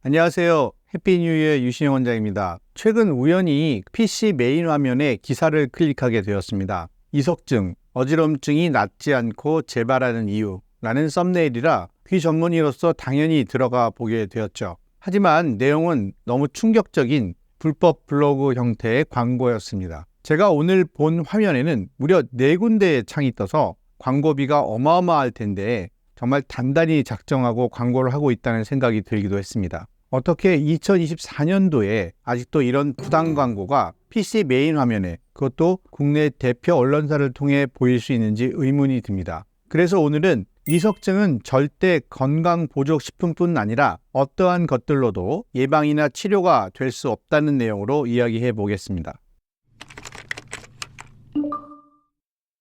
안녕하세요. 해피뉴이어 유신영 원장입니다. 최근 우연히 PC 메인 화면에 기사를 클릭하게 되었습니다. 이석증, 어지럼증이 낫지 않고 재발하는 이유라는 썸네일이라 귀 전문의로서 당연히 들어가 보게 되었죠. 하지만 내용은 너무 충격적인 불법 블로그 형태의 광고였습니다. 제가 오늘 본 화면에는 무려 4군데의 창이 떠서 광고비가 어마어마할 텐데 정말 단단히 작정하고 광고를 하고 있다는 생각이 들기도 했습니다. 어떻게 2024년도에 아직도 이런 부당 광고가 PC 메인 화면에, 그것도 국내 대표 언론사를 통해 보일 수 있는지 의문이 듭니다. 그래서 오늘은 이석증은 절대 건강보조식품뿐 아니라 어떠한 것들로도 예방이나 치료가 될 수 없다는 내용으로 이야기해 보겠습니다.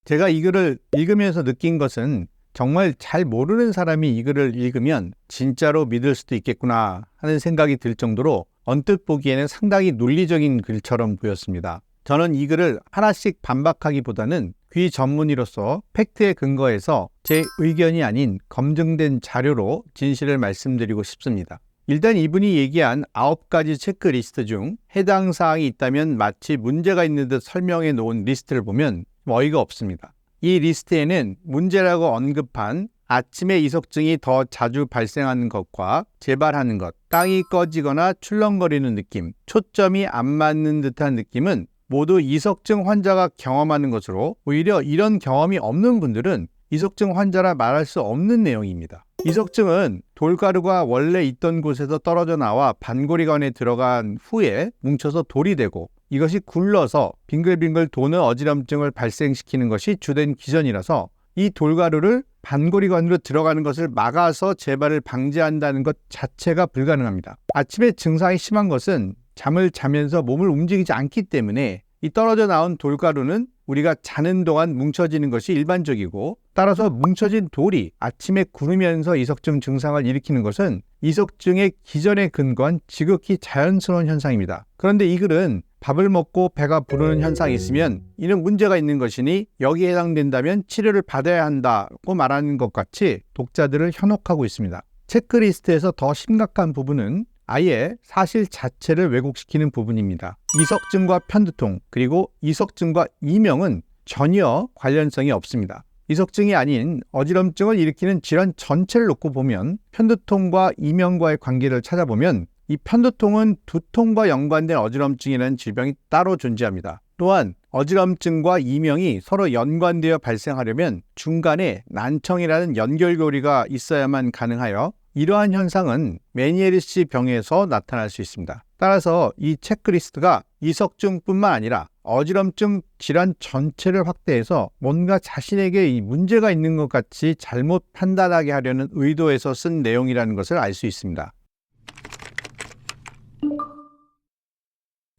제가 이 글을 읽으면서 느낀 것은 정말 잘 모르는 사람이 이 글을 읽으면 진짜로 믿을 수도 있겠구나 하는 생각이 들 정도로 언뜻 보기에는 상당히 논리적인 글처럼 보였습니다. 저는 이 글을 하나씩 반박하기보다는 귀 전문의로서 팩트에 근거해서 제 의견이 아닌 검증된 자료로 진실을 말씀드리고 싶습니다. 일단 이분이 얘기한 9가지 체크리스트 중 해당 사항이 있다면 마치 문제가 있는 듯 설명해 놓은 리스트를 보면 어이가 없습니다. 이 리스트에는 문제라고 언급한 아침에 이석증이 더 자주 발생하는 것과 재발하는 것, 땅이 꺼지거나 출렁거리는 느낌, 초점이 안 맞는 듯한 느낌은 모두 이석증 환자가 경험하는 것으로 오히려 이런 경험이 없는 분들은 이석증 환자라 말할 수 없는 내용입니다. 이석증은 돌가루가 원래 있던 곳에서 떨어져 나와 반골이관에 들어간 후에 뭉쳐서 돌이 되고 이것이 굴러서 빙글빙글 도는 어지럼증을 발생시키는 것이 주된 기전이라서 이 돌가루를 반골이관으로 들어가는 것을 막아서 재발을 방지한다는 것 자체가 불가능합니다. 아침에 증상이 심한 것은 잠을 자면서 몸을 움직이지 않기 때문에 이 떨어져 나온 돌가루는 우리가 자는 동안 뭉쳐지는 것이 일반적이고, 따라서 뭉쳐진 돌이 아침에 구르면서 이석증 증상을 일으키는 것은 이석증의 기전에 근거한 지극히 자연스러운 현상입니다. 그런데 이 글은 밥을 먹고 배가 부르는 현상이 있으면 이는 문제가 있는 것이니 여기에 해당된다면 치료를 받아야 한다고 말하는 것 같이 독자들을 현혹하고 있습니다. 체크리스트에서 더 심각한 부분은 아예 사실 자체를 왜곡시키는 부분입니다. 이석증과 편두통, 그리고 이석증과 이명은 전혀 관련성이 없습니다. 이석증이 아닌 어지럼증을 일으키는 질환 전체를 놓고 보면 편두통과 이명과의 관계를 찾아보면 이 편두통은 두통과 연관된 어지럼증이라는 질병이 따로 존재합니다. 또한 어지럼증과 이명이 서로 연관되어 발생하려면 중간에 난청이라는 연결고리가 있어야만 가능하여 이러한 현상은 메니에르시 병에서 나타날 수 있습니다. 따라서 이 체크리스트가 이석증뿐만 아니라 어지럼증 질환 전체를 확대해서 뭔가 자신에게 이 문제가 있는 것 같이 잘못 판단하게 하려는 의도에서 쓴 내용이라는 것을 알 수 있습니다.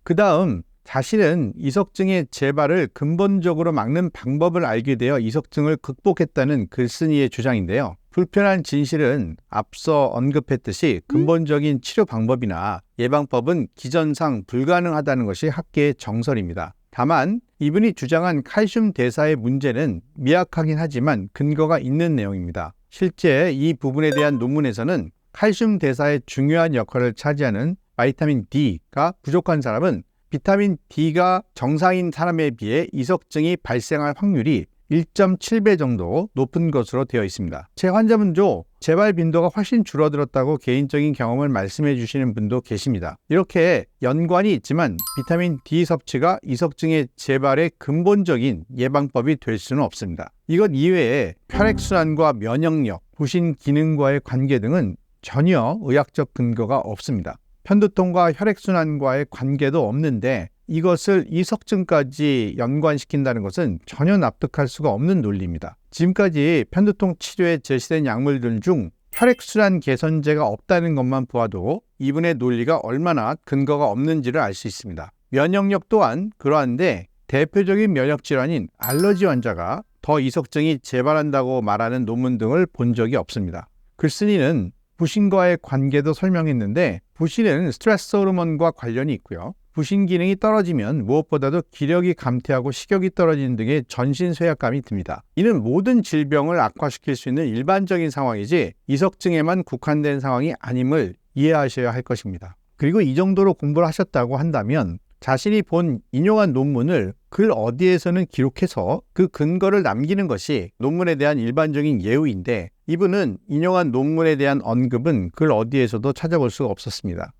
그 다음, 자신은 이석증의 재발을 근본적으로 막는 방법을 알게 되어 이석증을 극복했다는 글쓴이의 주장인데요. 불편한 진실은 앞서 언급했듯이 근본적인 치료 방법이나 예방법은 기전상 불가능하다는 것이 학계의 정설입니다. 다만 이분이 주장한 칼슘 대사의 문제는 미약하긴 하지만 근거가 있는 내용입니다. 실제 이 부분에 대한 논문에서는 칼슘 대사의 중요한 역할을 차지하는 바이타민 D가 부족한 사람은 비타민 D가 정상인 사람에 비해 이석증이 발생할 확률이 1.7배 정도 높은 것으로 되어 있습니다. 제 환자분도 재발 빈도가 훨씬 줄어들었다고 개인적인 경험을 말씀해 주시는 분도 계십니다. 이렇게 연관이 있지만 비타민 D 섭취가 이석증의 재발의 근본적인 예방법이 될 수는 없습니다. 이것 이외에 혈액순환과 면역력, 부신 기능과의 관계 등은 전혀 의학적 근거가 없습니다. 편두통과 혈액순환과의 관계도 없는데 이것을 이석증까지 연관시킨다는 것은 전혀 납득할 수가 없는 논리입니다. 지금까지 편두통 치료에 제시된 약물들 중 혈액순환 개선제가 없다는 것만 보아도 이분의 논리가 얼마나 근거가 없는지를 알 수 있습니다. 면역력 또한 그러한데 대표적인 면역질환인 알러지 환자가 더 이석증이 재발한다고 말하는 논문 등을 본 적이 없습니다. 글쓴이는 부신과의 관계도 설명했는데 부신은 스트레스 호르몬과 관련이 있고요. 부신 기능이 떨어지면 무엇보다도 기력이 감퇴하고 식욕이 떨어지는 등의 전신 쇠약감이 듭니다. 이는 모든 질병을 악화시킬 수 있는 일반적인 상황이지 이석증에만 국한된 상황이 아님을 이해하셔야 할 것입니다. 그리고 이 정도로 공부를 하셨다고 한다면 자신이 본 인용한 논문을 글 어디에서는 기록해서 그 근거를 남기는 것이 논문에 대한 일반적인 예우인데, 이분은 인용한 논문에 대한 언급은 글 어디에서도 찾아볼 수가 없었습니다.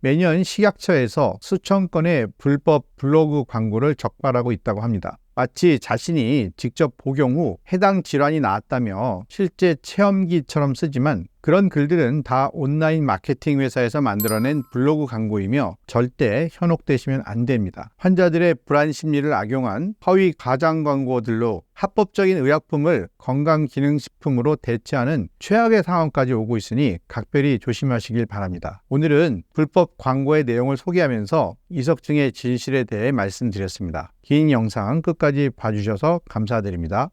매년 식약처에서 수천 건의 불법 블로그 광고를 적발하고 있다고 합니다. 마치 자신이 직접 복용 후 해당 질환이 나았다며 실제 체험기처럼 쓰지만, 그런 글들은 다 온라인 마케팅 회사에서 만들어낸 블로그 광고이며 절대 현혹되시면 안 됩니다. 환자들의 불안 심리를 악용한 허위 가장 광고들로 합법적인 의약품을 건강기능식품으로 대체하는 최악의 상황까지 오고 있으니 각별히 조심하시길 바랍니다. 오늘은 불법 광고의 내용을 소개하면서 이석증의 진실에 대해 말씀드렸습니다. 긴 영상 끝까지 봐주셔서 감사드립니다.